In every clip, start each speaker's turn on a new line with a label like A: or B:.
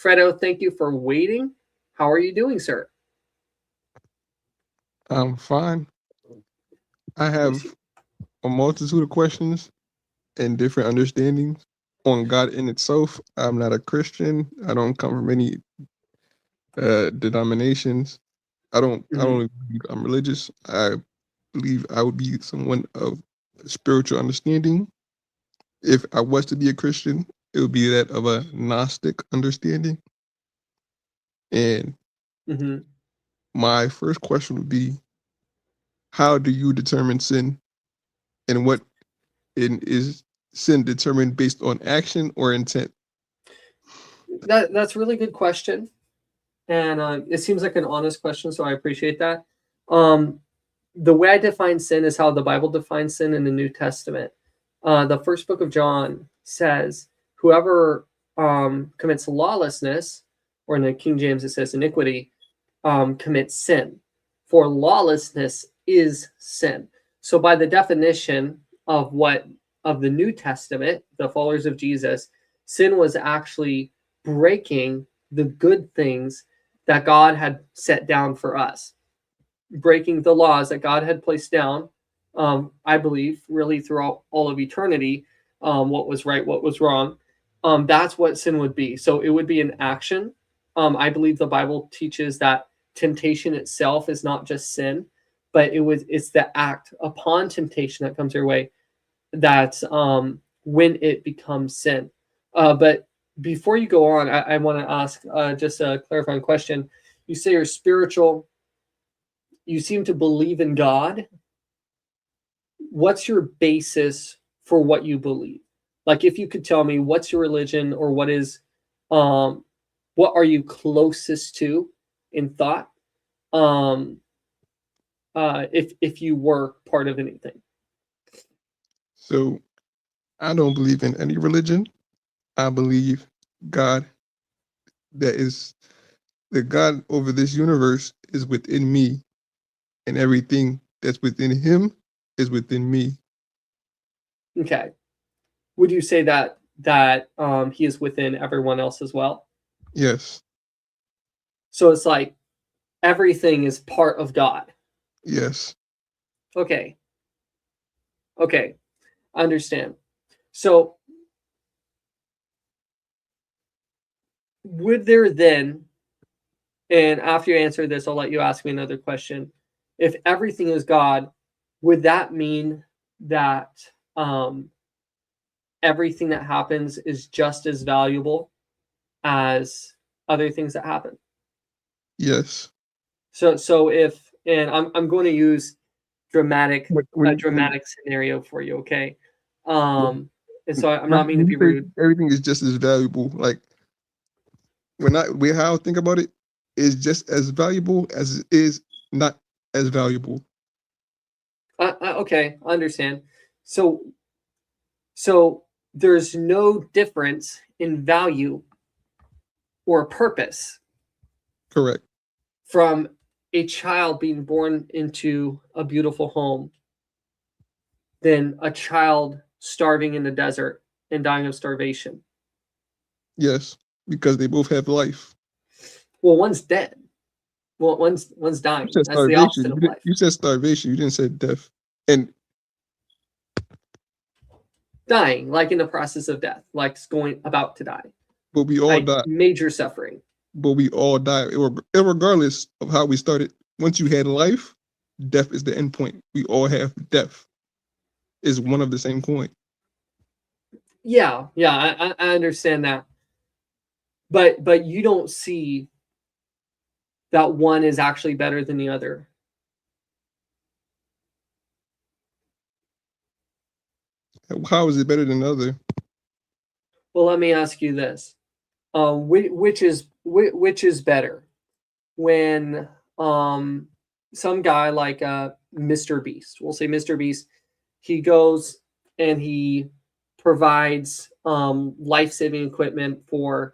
A: Fredo, thank you for waiting. How are you doing, sir?
B: I'm fine. I have a multitude of questions and different understandings on God in itself. I'm not a Christian. I don't come from any denominations. I don't believe I'm religious. I believe I would be someone of spiritual understanding. If I was to be a Christian, it would be that of a Gnostic understanding. And
A: Mm-hmm.
B: my first question would be, how do you determine sin, and what is sin determined based on action or intent?
A: That's a really good question, and it seems like an honest question, so I appreciate that. Um, the way I define sin is how the Bible defines sin in the New Testament. The first book of John says, "Whoever commits lawlessness," or in the King James it says iniquity, commits sin. For lawlessness is sin. So, by the definition of the New Testament, the followers of Jesus, sin was actually breaking the good things that God had set down for us, breaking the laws that God had placed down. I believe really throughout all of eternity, what was right, what was wrong. That's what sin would be. So it would be an action. I believe the Bible teaches that temptation itself is not just sin, but it's the act upon temptation that comes your way that's when it becomes sin. But before you go on, I want to ask just a clarifying question. You say you're spiritual. You seem to believe in God. What's your basis for what you believe? Like, if you could tell me what's your religion, or what are you closest to in thought? If you were part of anything.
B: So I don't believe in any religion. I believe God, that is the God over this universe, is within me, and everything that's within him is within me.
A: Okay. Would you say that he is within everyone else as well?
B: Yes.
A: So it's like everything is part of God.
B: Yes.
A: Okay. Okay. I understand. So would there then, and after you answer this, I'll let you ask me another question. If everything is God, would that mean that everything that happens is just as valuable as other things that happen?
B: Yes.
A: So if, and I'm going to use
B: When
A: dramatic scenario for you, okay?
B: when
A: And so I'm not meaning
B: when
A: to
B: you
A: be
B: say
A: rude.
B: everything is just as valuable, like how I think about it is just as valuable as it is not as valuable.
A: Okay, I understand. So so there's no difference in value or purpose
B: Correct.
A: from a child being born into a beautiful home than a child starving in the desert and dying of starvation.
B: Yes, because they both have life.
A: Well, one's dead. Well, one's
B: You
A: dying.
B: said
A: That's the
B: starvation.
A: opposite
B: You
A: of
B: didn't.
A: life.
B: You said starvation. You didn't say death. And
A: Dying, like in the process of death, like going about to die,
B: but we all
A: like
B: die.
A: major suffering.
B: But we all die, regardless of how we started. Once you had life, death is the end point. We all have death. Is one of the same coin.
A: Yeah, I understand that, but you don't see that one is actually better than the other.
B: How is it better than the other?
A: Well, let me ask you this: which is better when some guy like Mr. Beast, we'll say Mr. Beast, he goes and he provides life saving equipment for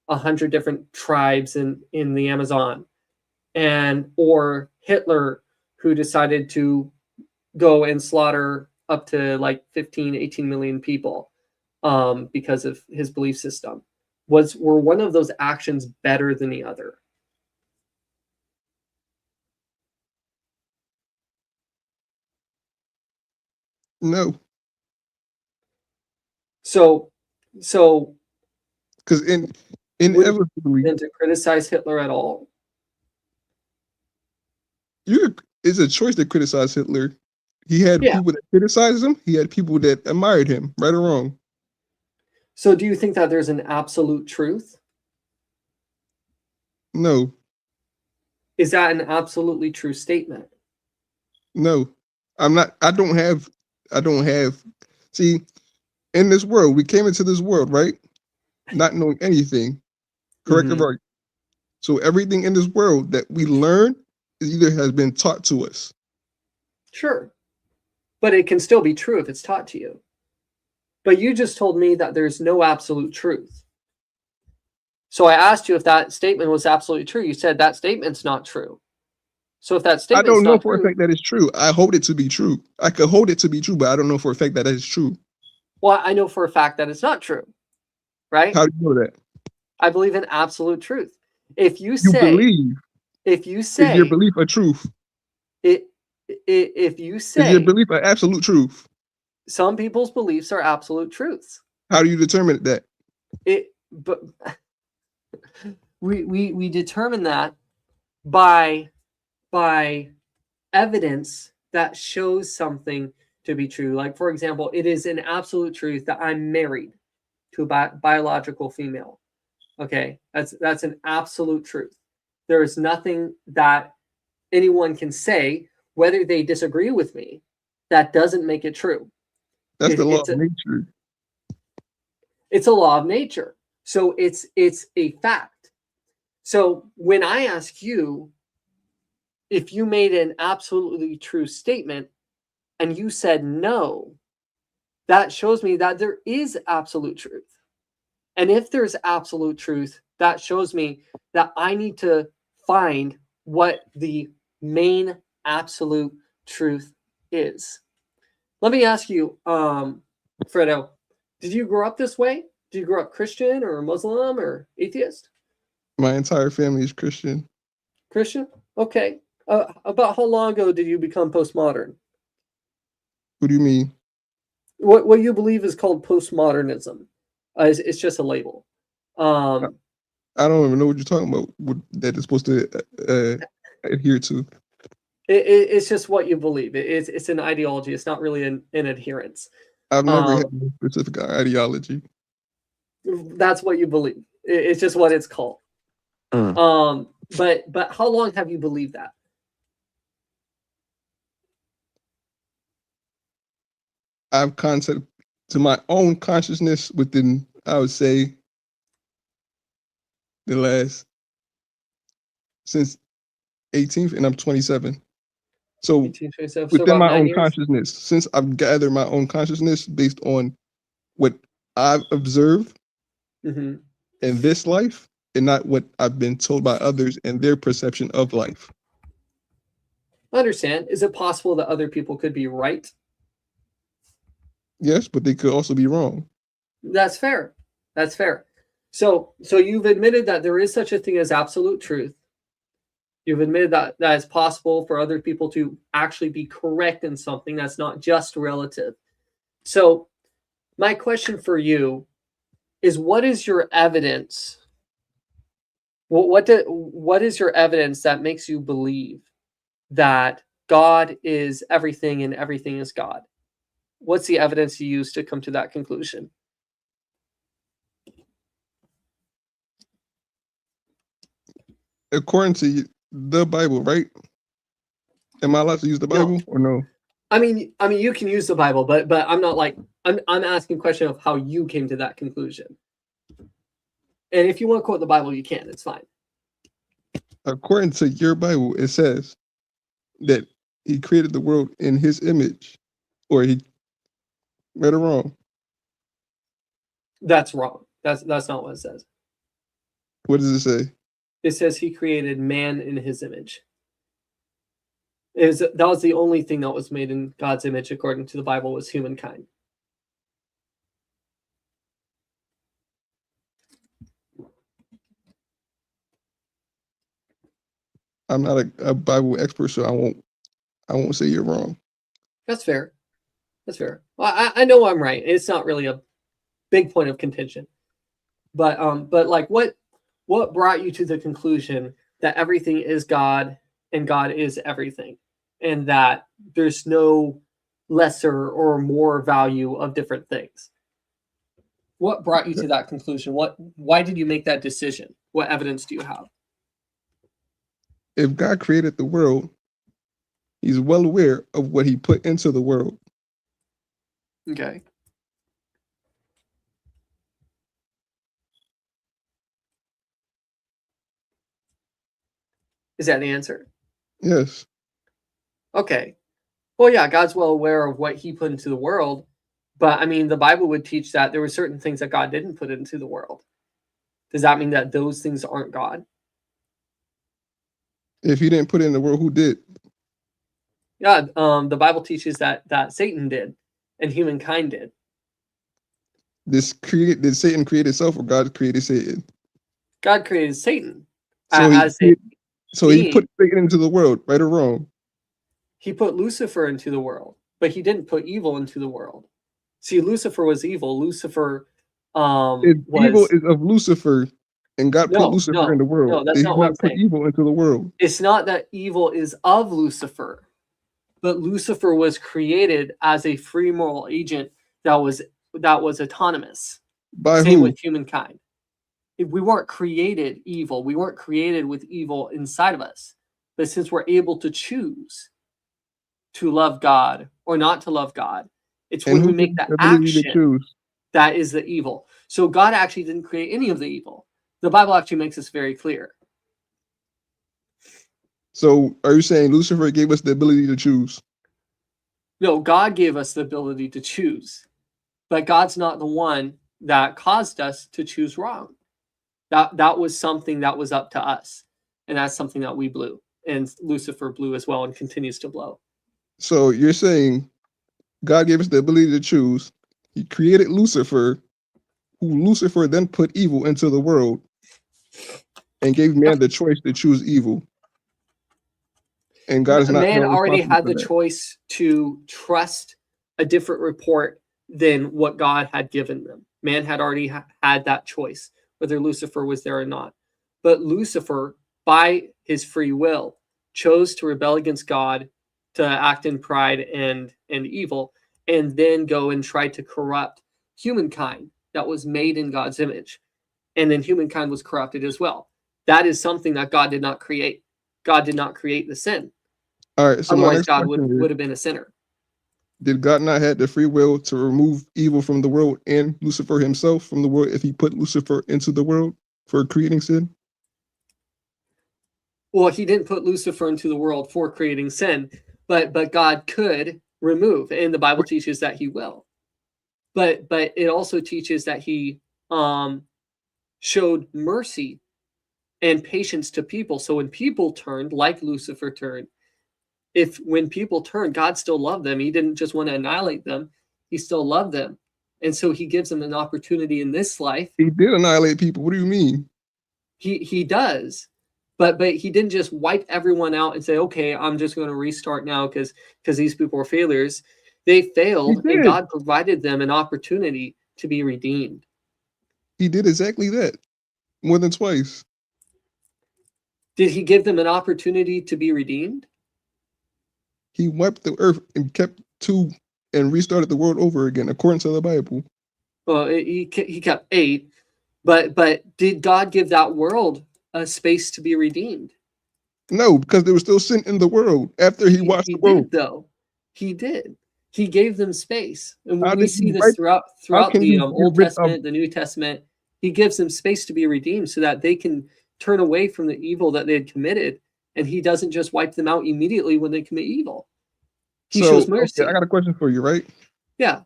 A: 100 different tribes in the Amazon, and or Hitler, who decided to go and slaughter up to like 15, 18 million people because of his belief system. were one of those actions better than the other?
B: No,
A: So
B: because
A: would
B: inevitably,
A: than to criticize Hitler at all?
B: it's a choice to criticize Hitler. He had
A: Yeah.
B: people that criticized him. He had people that admired him, right or wrong.
A: So do you think that there's an absolute truth?
B: No,
A: Is that an absolutely true statement?
B: no, I'm not. I don't have. See, in this world, we came into this world, right? Not knowing anything, correct or
A: Mhm.
B: right? So everything in this world that we learn either has been taught to us.
A: Sure. But it can still be true if it's taught to you. But you just told me that there's no absolute truth. So I asked you if that statement was absolutely true. You said that statement's not true. So if that
B: I
A: statement's
B: don't know
A: not
B: for a
A: true,
B: fact that it's true. I hold it to be true. I could hold it to be true, but I don't know for a fact that it's true.
A: well, I know for a fact that it's not true, right?
B: How do you know that?
A: I believe in absolute truth. If you
B: You
A: say,
B: believe.
A: if you
B: Is your
A: say,
B: belief a truth?
A: if you
B: Is your
A: say,
B: belief an absolute truth?
A: some people's beliefs are absolute truths.
B: How do you determine that?
A: But we determine that by evidence that shows something to be true. Like, for example, it is an absolute truth that I'm married to a biological female. Okay, that's an absolute truth. There is nothing that anyone can say, whether they disagree with me, that doesn't make it true.
B: That's the law
A: It's
B: of nature.
A: a law of nature. So it's a fact. So when I ask you if you made an absolutely true statement and you said no, that shows me that there is absolute truth. And if there's absolute truth, that shows me that I need to find what the main absolute truth is. Let me ask you, Fredo, did you grow up this way? Did you grow up Christian or Muslim or atheist?
B: My entire family is Christian.
A: Christian? Okay. About how long ago did you become postmodern?
B: What do you mean?
A: What you believe is called postmodernism. It's just a label.
B: I don't even know what you're talking about. What that is supposed to adhere to.
A: It's just what you believe. It's an ideology. It's not really an adherence.
B: I've never had a specific ideology.
A: That's what you believe. It's just what it's called. But how long have you believed that?
B: I've concept to my own consciousness within, I would say, the last since 18th, and I'm 27. So
A: 1827. So
B: within
A: about
B: my
A: 9
B: own
A: years.
B: consciousness, since I've gathered my own consciousness based on what I've observed
A: Mm-hmm.
B: in this life and not what I've been told by others and their perception of life.
A: I understand. Is it possible that other people could be right?
B: Yes, but they could also be wrong.
A: That's fair. That's fair. So you've admitted that there is such a thing as absolute truth. You've admitted that it's possible for other people to actually be correct in something that's not just relative. So my question for you is, what is your evidence? What is your evidence that makes you believe that God is everything and everything is God? What's the evidence you use to come to that conclusion?
B: According to the Bible, right? Am I allowed to use the
A: No.
B: Bible or no?
A: I mean, you can use the Bible, but I'm not like I'm asking a question of how you came to that conclusion. And if you want to quote the Bible, you can. It's fine.
B: According to your Bible, it says that he created the world in his image, or he right or wrong.
A: That's wrong. That's not what it says.
B: What does it say?
A: It says he created man in his image. That was the only thing that was made in God's image, according to the Bible, was humankind.
B: I'm not a Bible expert, so I won't say you're wrong.
A: That's fair. That's fair. Well, I know I'm right. It's not really a big point of contention. But like what brought you to the conclusion that everything is God and God is everything, and that there's no lesser or more value of different things? What brought you to that conclusion? Why did you make that decision? What evidence do you have?
B: If God created the world, he's well aware of what he put into the world.
A: Okay. Is that the answer?
B: Yes.
A: Okay. Well, yeah, God's well aware of what he put into the world, but I mean, the Bible would teach that there were certain things that God didn't put into the world. Does that mean that those things aren't God?
B: If he didn't put it in the world, who did?
A: Yeah, the Bible teaches that Satan did and humankind did.
B: Did Satan create himself, or God created Satan?
A: God created Satan
B: So
A: as a
B: he
A: being.
B: put Satan into the world, right or wrong?
A: He put Lucifer into the world, but he didn't put evil into the world. See, Lucifer was evil. Lucifer
B: If evil
A: was
B: is of Lucifer, and God put Lucifer in the world,
A: no, that's
B: did he
A: not what I'm
B: not put
A: saying.
B: evil into the world?
A: It's not that evil is of Lucifer, but Lucifer was created as a free moral agent that was autonomous.
B: By
A: Same
B: who?
A: with humankind. If we weren't created evil, we weren't created with evil inside of us. But since we're able to choose to love God or not to love God, it's
B: And
A: when we
B: who
A: make
B: gives
A: that
B: the ability to
A: action
B: choose?
A: that is the evil. So God actually didn't create any of the evil. The Bible actually makes this very clear.
B: So are you saying Lucifer gave us the ability to choose?
A: No, God gave us the ability to choose, but God's not the one that caused us to choose wrong. That was something that was up to us, and that's something that we blew, and Lucifer blew as well, and continues to blow.
B: So you're saying God gave us the ability to choose. He created Lucifer, who Lucifer then put evil into the world and gave man the choice to choose evil. And God is not
A: Man
B: held
A: already
B: responsible
A: had
B: for
A: the
B: that.
A: choice to trust a different report than what God had given them. Man had already had that choice, whether Lucifer was there or not. But Lucifer, by his free will, chose to rebel against God, to act in pride and evil, and then go and try to corrupt humankind that was made in God's image. And then humankind was corrupted as well. That is something that God did not create. God did not create the sin.
B: All right. So my
A: Otherwise,
B: next
A: God
B: question is,
A: would have been a sinner.
B: did God not have the free will to remove evil from the world and Lucifer himself from the world if he put Lucifer into the world for creating sin?
A: Well, he didn't put Lucifer into the world for creating sin, but God could remove, and the Bible teaches that he will. But it also teaches that he showed mercy and patience to people. So when people turned, like Lucifer turned, when people turned, God still loved them. He didn't just want to annihilate them. He still loved them. And so he gives them an opportunity in this life.
B: He did annihilate people. What do you mean?
A: He does. But he didn't just wipe everyone out and say, okay, I'm just going to restart now because these people are failures. They
B: He
A: failed, and
B: did.
A: God provided them an opportunity to be redeemed.
B: He did exactly that more than twice.
A: Did he give them an opportunity to be redeemed?
B: He wiped the earth and kept two and restarted the world over again, according to the Bible.
A: Well, he kept 8, but did God give that world a space to be redeemed?
B: No, because there was still sin in the world after he washed
A: He
B: the world.
A: did, though. He did. He gave them space, and
B: How
A: we
B: did
A: see
B: he
A: this
B: wipe?
A: throughout
B: How can
A: the
B: you get
A: Old
B: rid of?
A: Testament, the New Testament. He gives them space to be redeemed, so that they can turn away from the evil that they had committed, and he doesn't just wipe them out immediately when they commit evil. He
B: So,
A: shows
B: okay, I
A: mercy.
B: got a question for you, right?
A: Yeah,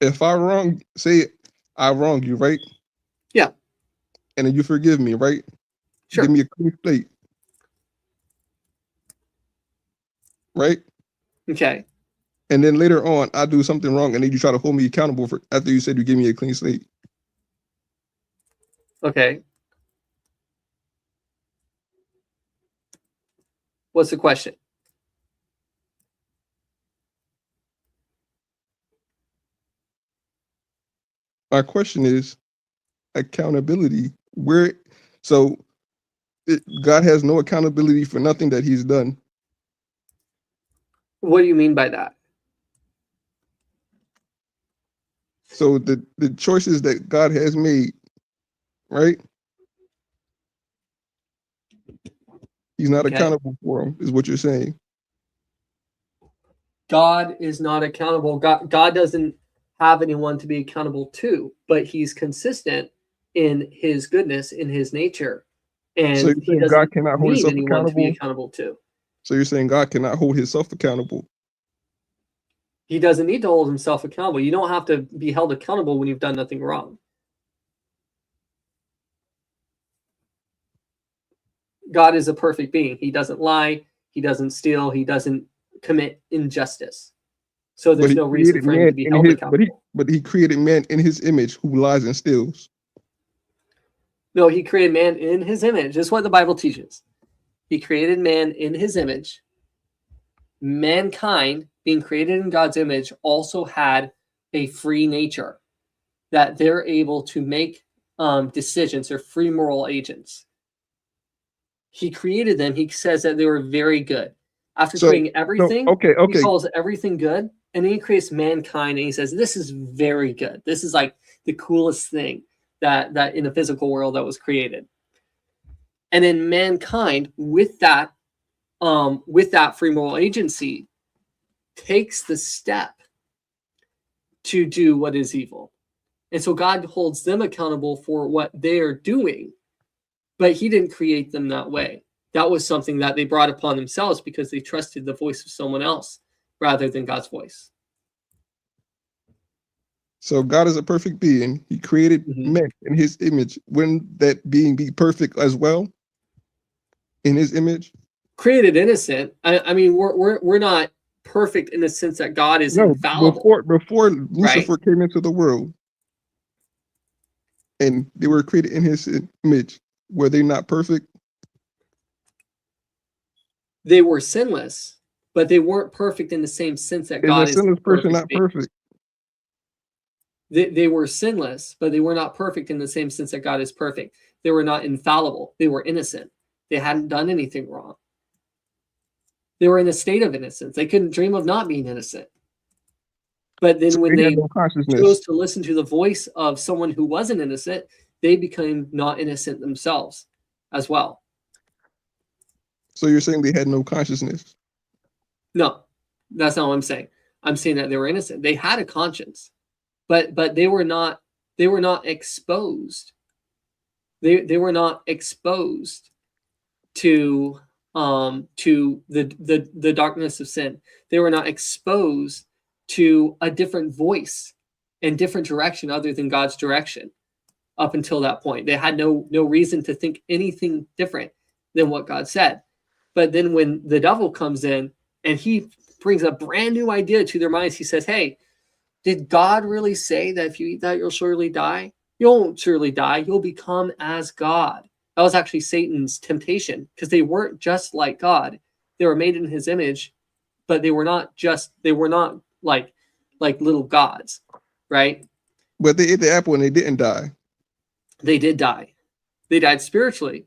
B: If I wrong, say I wrong you, right?
A: yeah,
B: And then you forgive me, right? Give
A: sure.
B: me a clean slate, right?
A: Okay,
B: And then later on, I do something wrong, and then you try to hold me accountable for after you said you gave me a clean slate.
A: okay. What's the question?
B: My question is accountability. God has no accountability for nothing that he's done.
A: What do you mean by that?
B: So the choices that God has made, right? He's not accountable for them, is what you're saying.
A: God is not accountable. God doesn't have anyone to be accountable to, but he's consistent in his goodness, in his nature. And
B: So you're
A: he
B: saying
A: doesn't
B: God cannot hold
A: need
B: himself
A: anyone to be
B: accountable?
A: accountable to.
B: So you're saying God cannot hold himself accountable?
A: He doesn't need to hold himself accountable. You don't have to be held accountable when you've done nothing wrong. God is a perfect being. He doesn't lie. He doesn't steal. He doesn't commit injustice. So there's no reason for him to be held accountable.
B: But he created man in his image who lies and steals.
A: No, he created man in his image. That's what the Bible teaches. He created man in his image. Mankind, being created in God's image, also had a free nature that they're able to make decisions. They're free moral agents. He created them. He says that they were very good. After creating everything, he calls everything good. And then he creates mankind and he says, this is very good. This is like the coolest thing that in the physical world that was created. And then mankind, with that free moral agency, takes the step to do what is evil. And so God holds them accountable for what they are doing, but he didn't create them that way. That was something that they brought upon themselves because they trusted the voice of someone else rather than God's voice.
B: So God is a perfect being. He created man in his image. Wouldn't that being be perfect as well? In his image?
A: Created innocent. I mean, we're not perfect in the sense that God is infallible.
B: Before Lucifer came into the world, and they were created in his image, were they not perfect?
A: They were sinless, but they weren't perfect in the same sense that God is.
B: Is a sinless person not perfect?
A: They were sinless, but they were not perfect in the same sense that God is perfect. They were not infallible. They were innocent. They hadn't done anything wrong. They were in a state of innocence. They couldn't dream of not being innocent. But then when they chose to listen to the voice of someone who wasn't innocent, they became not innocent themselves as well.
B: So you're saying they had no consciousness?
A: No, that's not what I'm saying. I'm saying that they were innocent. They had a conscience, but they were not exposed. They were not exposed to the darkness of sin. They were not exposed to a different voice and different direction other than God's direction. Up until that point, they had no reason to think anything different than what God said. But then when the devil comes in and he brings a brand new idea to their minds, he says, hey, did God really say that if you eat that, you'll surely die? You won't surely die. You'll become as God. That was actually Satan's temptation because they weren't just like God. They were made in his image, but they were not like little gods, right?
B: But they ate the apple and they didn't die.
A: They did die. They died spiritually,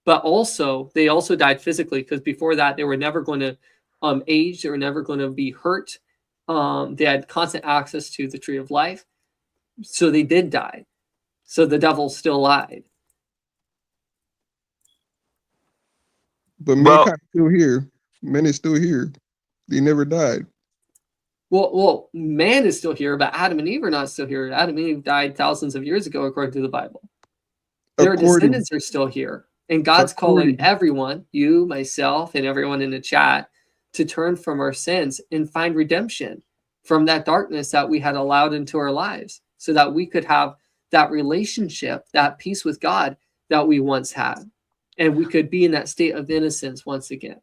A: but they also died physically because before that, they were never going to age. They were never going to be hurt. They had constant access to the tree of life. So they did die. So the devil still lied.
B: But mankind is still here. Man is still here. They never died.
A: Well, man is still here, but Adam and Eve are not still here. Adam and Eve died thousands of years ago, according to the Bible. Their descendants are still here. And God's calling everyone, you, myself, and everyone in the chat, to turn from our sins and find redemption from that darkness that we had allowed into our lives so that we could have that relationship, that peace with God that we once had. And we could be in that state of innocence once again.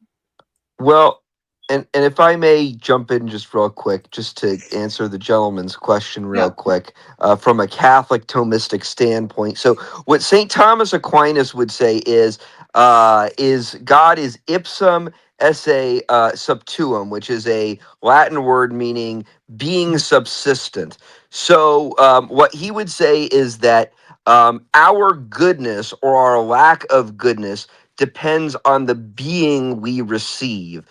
C: Well, and if I may jump in just real quick, just to answer the gentleman's question real quick, from a Catholic Thomistic standpoint. So what St. Thomas Aquinas would say is God is ipsum esse subtuum, which is a Latin word meaning being subsistent. So what he would say is that our goodness or our lack of goodness depends on the being we receive.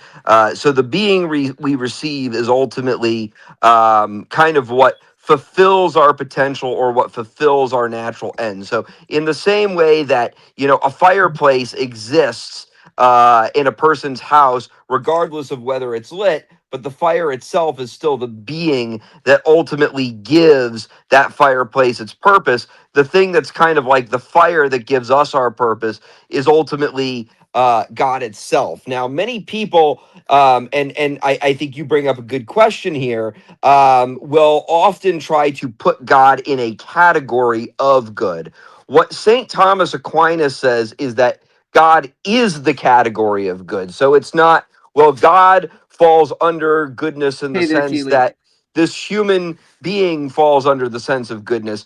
C: So the being we receive is ultimately kind of what fulfills our potential or what fulfills our natural end. So in the same way that, you know, a fireplace exists in a person's house, regardless of whether it's lit, but the fire itself is still the being that ultimately gives that fireplace its purpose. The thing that's kind of like the fire that gives us our purpose is ultimately God itself. Now, many people, and I think you bring up a good question here, will often try to put God in a category of good. What St. Thomas Aquinas says is that God is the category of good. So it's not, well, God falls under goodness in the
A: Hey there,
C: sense
A: Keely.
C: that this human being falls under the sense of goodness.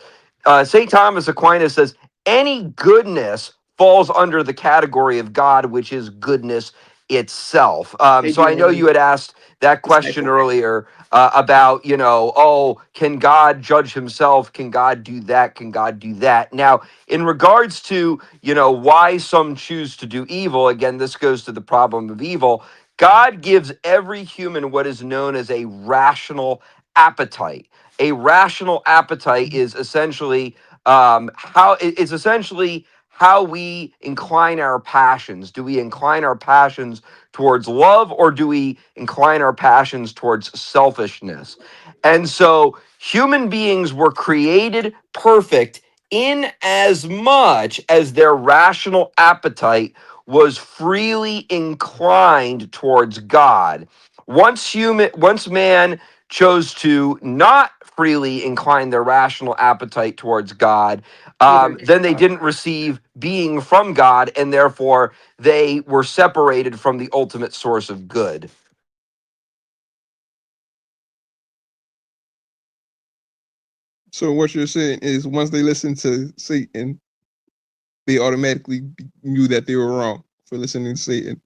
C: St. Thomas Aquinas says any goodness falls under the category of God, which is goodness itself.
A: Hey,
C: So I know
A: Julian.
C: you had asked that question
A: Disciple.
C: earlier about, you know, oh, can God judge himself? Can God do that? Can God do that? Now, in regards to, you know, why some choose to do evil, again, this goes to the problem of evil. God gives every human what is known as a rational appetite. A rational appetite is essentially how we incline our passions. Do we incline our passions towards love, or do we incline our passions towards selfishness? And so human beings were created perfect in as much as their rational appetite was freely inclined towards God. Once man chose to not freely incline their rational appetite towards God,
A: Hey there,
C: then they
A: Jessica.
C: didn't receive being from God, and therefore they were separated from the ultimate source of good.
B: So what you're saying is once they listened to Satan, they automatically knew that they were wrong for listening to Satan.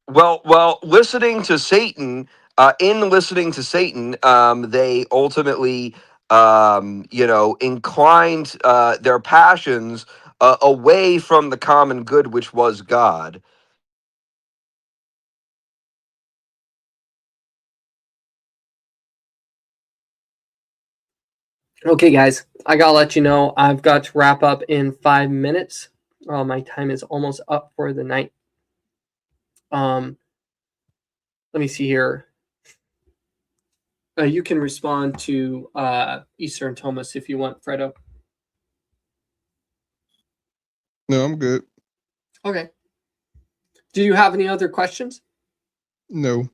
C: Well, listening to Satan, in listening to Satan, they ultimately, you know, inclined their passions away from the common good, which was God.
A: Okay, guys, I gotta let you know I've got to wrap up in 5 minutes. My time is almost up for the night. Let me see here. You can respond to Eastern Thomas if you want, Fredo.
B: No, I'm good.
A: Okay. Do you have any other questions?
B: No.